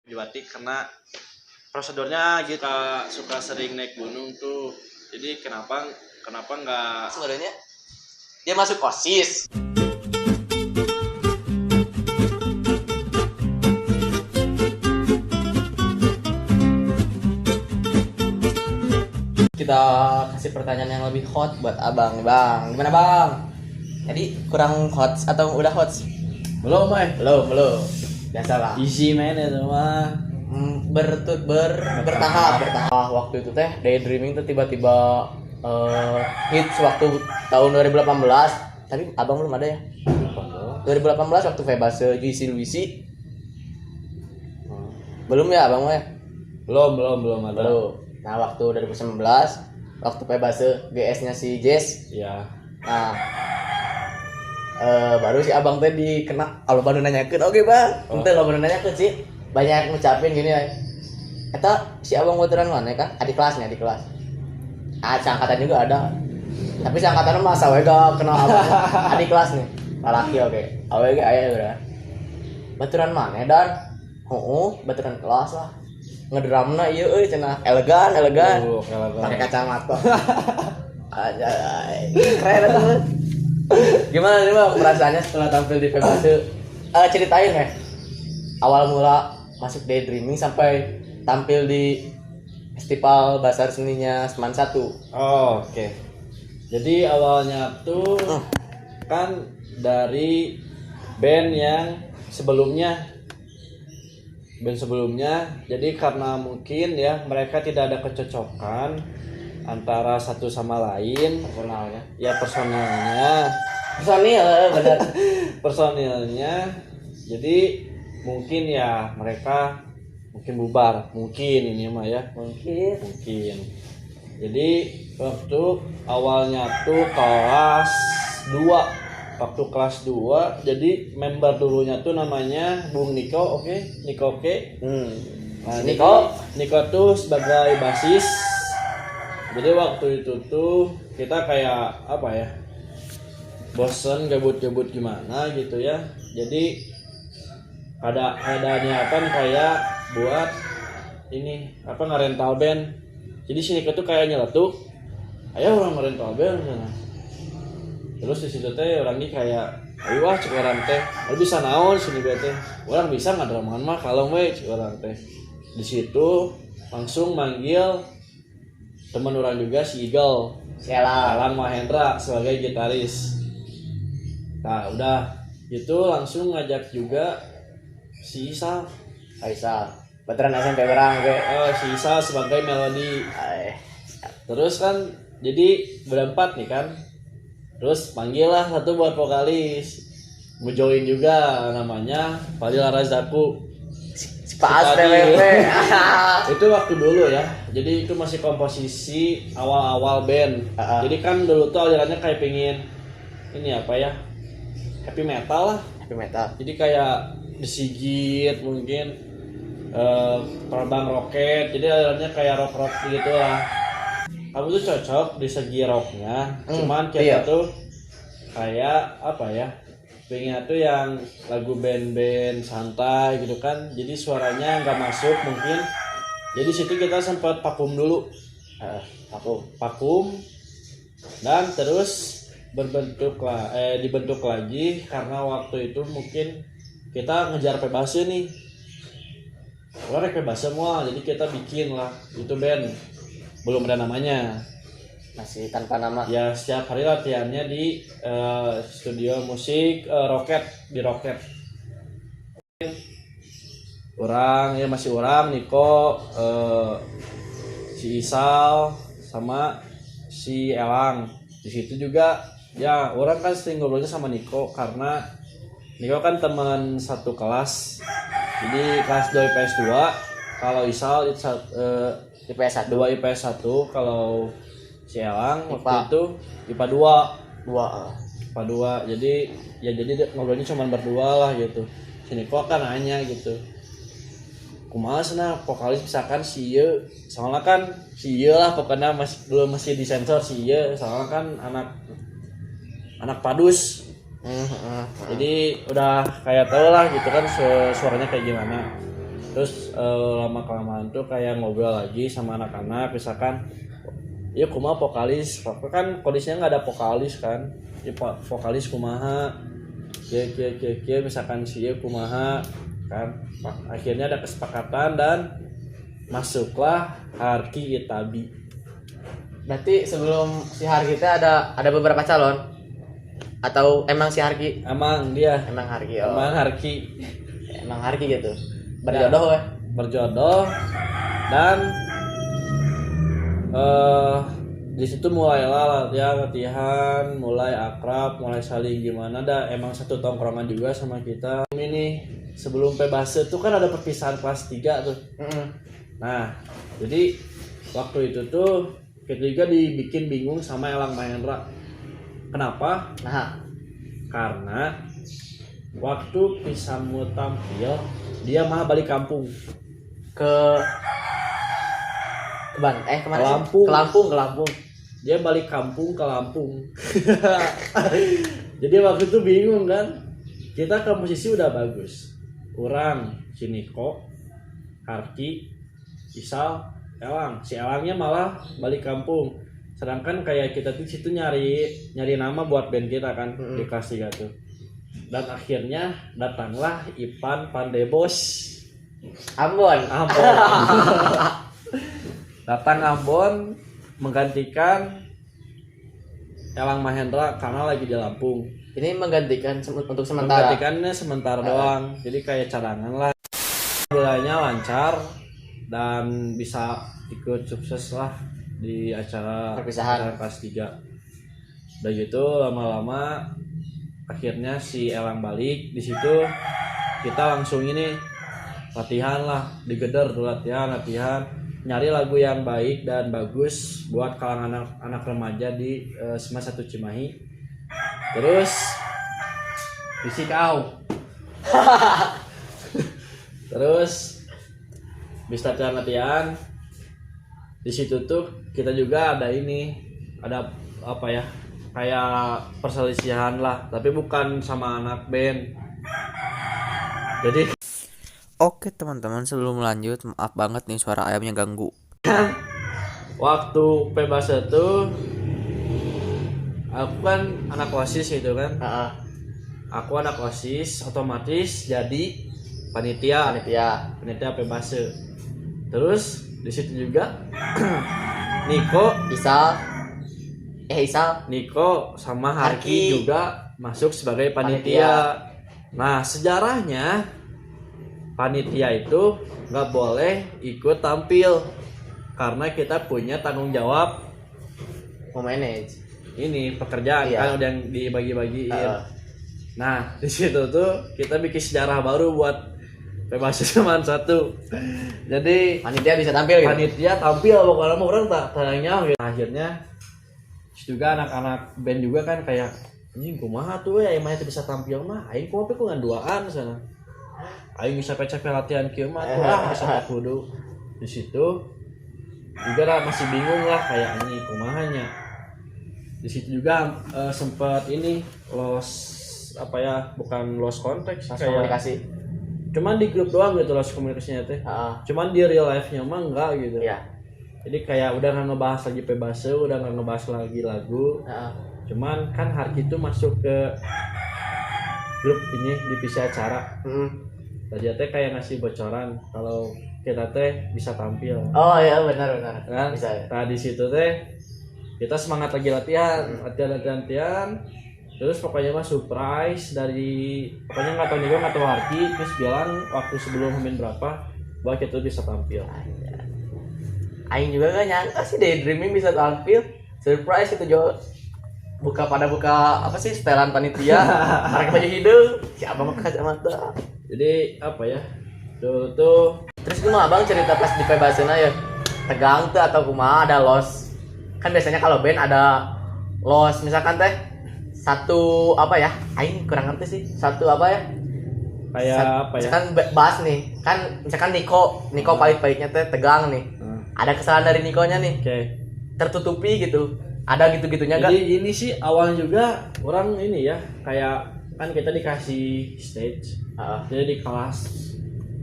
di Batik karena prosedurnya gitu suka sering naik gunung tuh. Jadi kenapa nggak Sebenarnya dia masuk OSIS. Kita kasih pertanyaan yang lebih hot buat abang nih bang. Gimana bang? Jadi kurang hot atau udah hot? Belum, Belum. Biasalah. Easy main itu mah. Bertahap. Waktu itu teh daydreaming tuh tiba-tiba hits waktu tahun 2018. Tapi abang belum ada ya? 2018 waktu Febase Juicy Luisi. Belum ya abang ya? Belum ada. Belum. Nah waktu 2019 waktu Febase GS-nya si Jess. Ya. Nah baru si abang teh dikena kalau baru nanyakeun oke bang. Ente lo baru nanyakeun sih banyak ngucapin gini ya. Eta si abang baturan mana kan? Adik kelas. Seangkatan juga ada. Tapi seangkatan mah sawega kenal abang. Adik kelas nih. Laki oke. Awege aya udah. Baturan mana dan? Baturan kelas lah. Ngedramna ieu euy cenah elegan. Pakai kacamata. Anjay. Keren banget. Gimana nih bang perasaannya setelah tampil di Febase? Ceritain ya. Awal mula masuk daydreaming sampai tampil di festival Basar Seninya Seman 1. Oh, oke. Jadi awalnya tuh kan dari band yang sebelumnya. Jadi karena mungkin ya mereka tidak ada kecocokan antara satu sama lain. Personalnya. Benar. Personilnya. Jadi mungkin ya mereka mungkin bubar, mungkin ini mah ya. Mungkin. Jadi waktu awalnya tuh kelas 2. Waktu kelas 2 jadi member dulunya tuh namanya Bung Niko, Niko. Nah, Niko tuh sebagai basis. Jadi waktu itu tuh kita kayak apa ya? Bosen gabut gimana gitu ya. Jadi ada niatan kayak buat ini ngarental band. Jadi sini tuh kayak nyeletuk. Ayo orang ngarental band sana. Terus di situ teh orang ini kayak ayo cek orang teh. Lu bisa naon sini teh. Orang bisa ngadraman mah kalau cek orang teh. Di situ langsung manggil teman orang juga si Eagle. Alan Mahendra sebagai gitaris. Nah udah itu langsung ngajak juga si Isal. Veteran SMP berang ke. Si Isal sebagai melodi. Terus kan jadi berempat nih kan. Terus panggil lah satu buat vokalis. Mau join juga namanya Fadil Razaku. Pas PWP. Itu waktu dulu ya. Jadi itu masih komposisi awal-awal band. Jadi kan dulu tuh alirannya kayak pengin ini apa ya? Happy metal lah. Jadi kayak disigit mungkin terbang roket. Jadi alirannya kayak rock gitu lah. Kamu tuh cocok di segi rocknya, cuman kita tuh kayak apa ya? Pengen tuh yang lagu band-band santai gitu kan. Jadi suaranya nggak masuk mungkin. Jadi situ kita sempat vakum dulu. Vakum. Dan terus dibentuk lagi karena waktu itu mungkin kita ngejar Febase nih. Karena Febase semua, jadi kita bikin lah itu band. Belum ada namanya. Masih tanpa nama. Ya setiap hari latihannya di studio musik Rocket di Rocket. Masih orang Niko, si Isal sama si Elang. Di situ juga ya orang kan sering ngobrolnya sama Niko karena Niko kan teman satu kelas. Jadi kelas 2 IPS 2. Kalau Isal IPS 1. 2 IPS 1. Kalau si Elang waktu itu IPA 2. IPA 2. Jadi ngobrolnya cuma berdua lah gitu. Sini kok kan nanya gitu. Kumaha cenah vokalis misalkan si ieu. Soalnya kan si ieu lah pokoknya masih disensor si ieu. Soalnya kan anak padus. Jadi udah kayak tau lah gitu kan suaranya kayak gimana. Terus lama kelamaan tuh kayak ngobrol lagi sama anak-anak, misalkan ya kumaha vokalis, kan kondisinya nggak ada vokalis kan, ya vokalis kumaha, ya misalkan si ya kumaha kan. Akhirnya ada kesepakatan dan masuklah Harki Itabi. Berarti sebelum si Harki teh ada beberapa calon atau emang si Harki? Emang dia, Emang Harki. Oh. emang Harki Emang Harki gitu. Berjodoh weh. berjodoh dan di situ mulailah latihan, mulai akrab, mulai saling gimana dah. Emang satu tongkrongan juga sama kita. Ini sebelum Pebase tuh kan ada perpisahan kelas 3 tuh. Nah, jadi waktu itu tuh kita juga dibikin bingung sama Elang Mahendra. Kenapa? Nah, Karena waktu Pisamu tampil, dia malah balik kampung. ke kemana? Kemana sih? Lampung. Ke Lampung. Dia balik kampung ke Lampung. Jadi waktu itu bingung kan. Kita komposisi udah bagus. Orang, si Niko, Harki, Isal, Elang. Si Elangnya malah balik kampung. Sedangkan kayak kita tuh situ nyari nama buat band kita kan di kelas 3 tuh. Dan akhirnya datanglah Ipan Pandebos. Ambon. Datang Ambon menggantikan Elang Mahendra karena lagi di Lampung. Ini menggantikan untuk sementara. Menggantikannya sementara doang. Jadi kayak cadangan lah. Alhamdulillahnya lancar dan bisa ikut sukses lah di acara Perpisahan. kelas 3. Udah gitu lama-lama akhirnya si Elang balik. Di situ kita langsung ini latihan lah, digeder tuh latihan nyari lagu yang baik dan bagus buat kalangan anak remaja di SMA 1 Cimahi. Terus bisik kau. Terus bisa latihan. Di situ tuh kita juga ada apa ya? Kayak perselisihan lah, tapi bukan sama anak band. Jadi Oke teman-teman, sebelum lanjut maaf banget nih suara ayamnya ganggu. waktu Pebase tuh aku kan anak OSIS gitu kan. Aku anak OSIS, otomatis jadi panitia Pebase. Terus di situ juga Niko sama Harki juga masuk sebagai panitia. Nah, sejarahnya panitia itu nggak boleh ikut tampil karena kita punya tanggung jawab Memanage. ini pekerjaan kan udah dibagi-bagiin. Nah, di situ tuh kita bikin sejarah baru buat Pebase Seman 1. Jadi Panitia bisa tampil gitu. panitia tampil pokoknya orang tak tanya gitu. Akhirnya juga anak-anak band juga kan kayak anjing kumaha tuh ya emang itu bisa tampil mah aing kumaha ku nganduaan sana. Aing bisa capek latihan kieu mah tuh bisa kudu. Di situ juga masih bingung lah kayak ini kumahanya. Di situ juga sempat ini bukan lost contact sih, kayak Komunikasi. cuman di grup doang gitu lost komunikasinya teh. Cuman di real life-nya mah enggak gitu. Iya. Jadi kayak udah nggak ngebahas lagi Pebase, udah nggak ngebahas lagi lagu. Cuman kan Harki itu masuk ke grup ini divisi acara. Tadi teh kayak ngasih bocoran kalau kita teh bisa tampil. Oh iya benar. Kan? Bisa ya. Nah di situ teh kita semangat lagi latihan. Terus pokoknya mah surprise pokoknya nggak tahu Harki, terus bilang waktu sebelum Hamin berapa bahwa kita bisa tampil. Aing juga gak nyangka sih Daydreaming bisa tampil. Surprise itu Jo. Buka apa sih setelan panitia. Mereka baju hidung. Siapa mau kacamata. Jadi apa ya? Tuh. Terus kumaha Bang cerita pas di Pebasena ya? Tegang tuh atau kumaha ada loss? Kan biasanya kalau band ada loss misalkan teh satu apa ya? Aing kurang ngerti sih. Satu apa ya? Kayak apa ya? Misalkan bass nih. Kan misalkan Niko pahit-pahitnya teh tegang nih. Ada kesalahan dari Nikonya nih. Oke. Tertutupi gitu. Ada gitu-gitunya enggak? Jadi ini sih awalnya juga orang ini ya, kayak kan kita dikasih stage. Jadi di kelas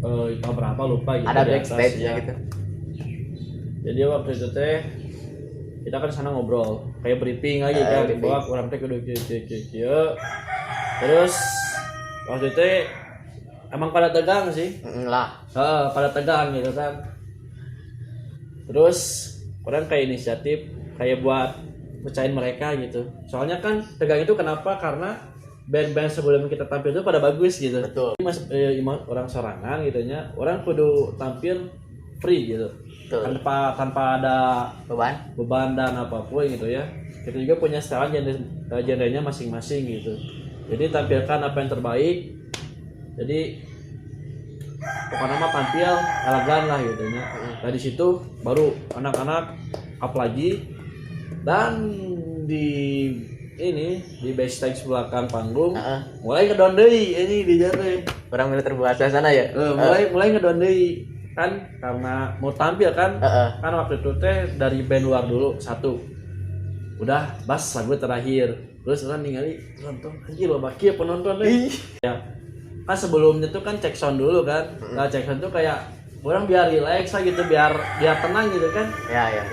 IPA berapa lupa gitu. Ada di atas, backstage-nya ya. gitu. Jadi waktu itu teh kita kan sana ngobrol kayak briefing lagi kan, briefing. bahwa orang teh kudu kieu. Terus waktu itu emang pada tegang sih. Lah. Pada tegang gitu kan. Terus orang kayak inisiatif kayak buat pecahin mereka gitu. Soalnya kan tegang itu kenapa? Karena band-band sebelum kita tampil itu pada bagus gitu. Betul. Orang sorangan gitu nya, orang kudu tampil free gitu. Betul. Tanpa ada Beban. dan apapun gitu ya. Kita juga punya style genrenya masing-masing gitu. Jadi tampilkan apa yang terbaik. Jadi pokoknya mah tampil elegan lah gitu ya. Dari situ baru anak-anak up lagi dan di backstage belakang panggung mulai ngedon deui ini di jare. Orang militer bahasa sana ya. Mulai ngedon deui kan karena mau tampil kan. Kan waktu itu teh dari band luar dulu satu. Udah bas lagu terakhir. Terus orang ningali nonton anjir loba kieu penonton deh. Ya. Kan sebelumnya tuh kan cek sound dulu kan. Nah, cek sound tuh kayak orang biar relax lah gitu, biar tenang gitu kan. Ya.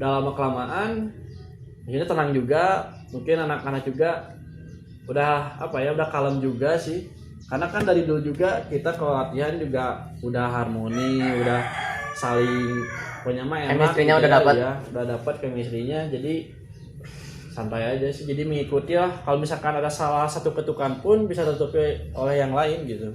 Udah lama kelamaan akhirnya tenang juga, mungkin anak-anak juga udah udah kalem juga sih. Karena kan dari dulu juga kita kalau latihan juga udah harmoni, udah saling punya mah enak. Chemistry-nya gitu udah ya, dapat. ya, udah dapat chemistry-nya, jadi santai aja sih. Jadi mengikuti lah. Kalau misalkan ada salah satu ketukan pun bisa tutupi oleh yang lain gitu.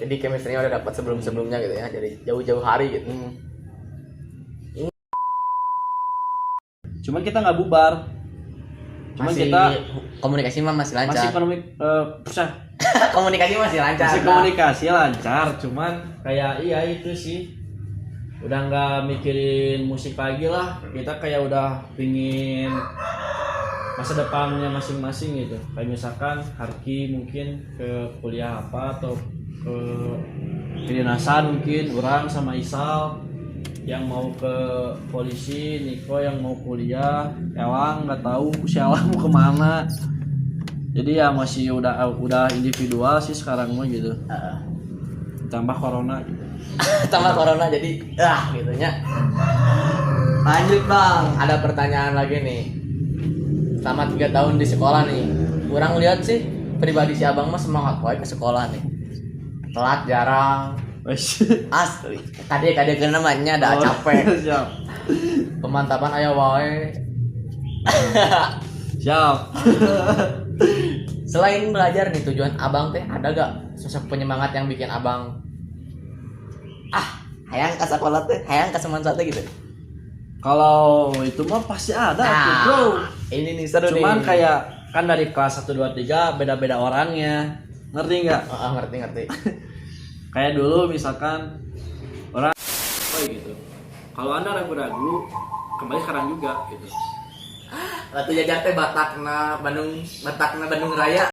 Jadi chemistry-nya udah dapat sebelum-sebelumnya gitu ya. Jadi jauh-jauh hari gitu. Cuman kita nggak bubar. Cuman Masih kita komunikasi mah masih lancar. masih Komunikasi masih lancar. masih komunikasi lancar. Cuman kayak iya itu sih. Udah nggak mikirin musik lagi lah. Kita kayak udah pingin masa depannya masing-masing gitu. Kayak misalkan Harki mungkin ke kuliah apa atau ke kedinasan mungkin, orang sama Isal yang mau ke polisi, Niko yang mau kuliah, Elang nggak tahu si Elang mau kemana. Jadi ya masih udah individual sih sekarang mah gitu. Tambah corona gitu. Tambah corona jadi gitu nya. Lanjut Bang, ada pertanyaan lagi nih. Selama 3 tahun di sekolah nih, kurang lihat sih pribadi si Abang mah semangat wae ke sekolah nih. Telat jarang. Asli. Kade kena namanya ada capek. Siap. Pemantapan aya wae. Siap. Selain belajar nih, tujuan Abang teh ada gak sosok penyemangat yang bikin Abang hayang ke sekolah teh, hayang ke semangat teh gitu? Kalau itu mah pasti ada tuh, bro. Ini nih seru nih. Cuman kayak kan dari kelas 1 2 3 beda-beda orangnya. Ngerti enggak? Ngerti. Kayak dulu misalkan orang gitu. Kalau Anda ragu-ragu, kembali sekarang juga gitu. Ratu Jajak teh Batakna Bandung Raya.